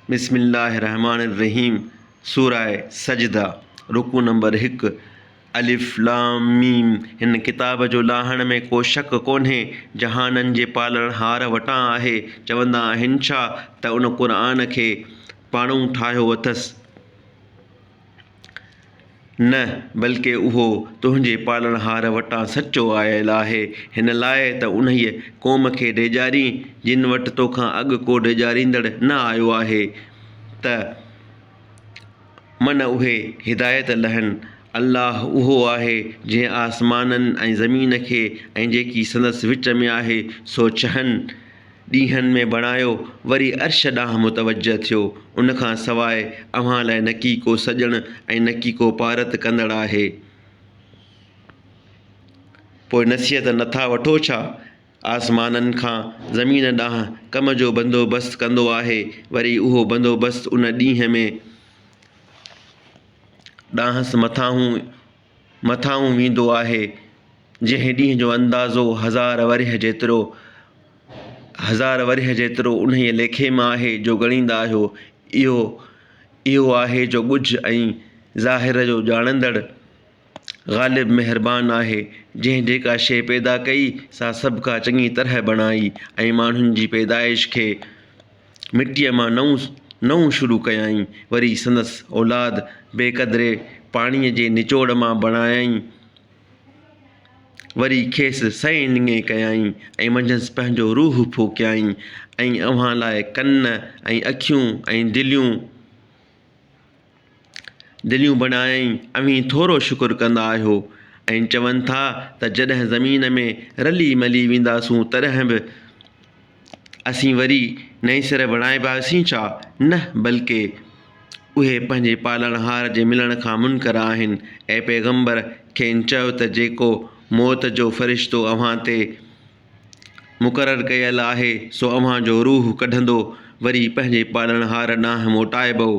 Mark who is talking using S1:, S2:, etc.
S1: बिस्मिल्लाहिर्रहमानिर्रहीम। सूरह सजदा। रुकू नंबर 1। अलिफ लाम मीम। हिन किताब जो लाहण में को शक कोन्हे, जहाननि जे पालणहार वटां आहे। चवंदा आहिनि छा त उन क़ुर खे पाणू ठाहियो अथसि? न, बल्कि उहो तुंहिंजे पालणहार वटां सचो आयल आहे, हिन लाइ त उन्हीअ क़ौम खे डेॼारी जिन वटि तोखां अॻु को डेॼारींदड़ न आयो आहे, त मन उहे हिदायत लहनि। अल्लाह उहो आहे जंहिं आसमाननि ऐं ज़मीन खे ऐं जेकी संदसि विच में आहे सो छहनि ॾींहंनि में बणायो, वरी अर्श ॾांहुं मुतवजह थियो। उन खां सवाइ अव्हां लाइ न की को सॼणु ऐं न की को पारत कंदड़ आहे। पोइ नसीहत नथा वठो छा? आसमाननि खां ज़मीन ॾांहुं कम जो बंदोबस्तु कंदो आहे, वरी उहो बंदोबस्तु उन ॾींहं में ॾांहुंसि मथां वेंदो आहे, जंहिं ॾींहं जो अंदाज़ो हज़ार वरिह जेतिरो उन्हीअ लेखे मां आहे जो ॻणींदा आहियो। इहो आहे जो ॻुझ ऐं ज़ाहिर जो ॼाणंदड़, ग़ालिब महिरबान आहे, जंहिं जेका शइ पैदा कई सा सभ खां चङी तरह बणाई ऐं माण्हुनि जी पैदाइश खे मिटीअ मां नऊं शुरू कयाई, वरी संदसि औलाद बेक़दरे पाणीअ जे निचोड़ मां बणायाई, वरी खेसि सहें लिङे कयाई ऐं मंझंदि पंहिंजो रूह फूकियाई, ऐं अव्हां लाइ कन ऐं अखियूं ऐं दिलियूं बणायाई। अव्हीं थोरो शुक्र कंदा आहियो ऐं चवनि था त जॾहिं ज़मीन में रली मली वेंदासूं तॾहिं बि असीं वरी नईं सिर बणाइबासीं छा? न, बल्कि उहे पंहिंजे पालणहार जे मिलण खां मुनकर आहिनि। ऐं पैगंबर खेनि चयो त जेको मौत जो फ़रिश्तो अव्हां ते मुक़ररु कयल आहे सो अव्हां जो रूह कढंदो, वरी पंहिंजे पालणहार ॾांहुं मोटाइबो।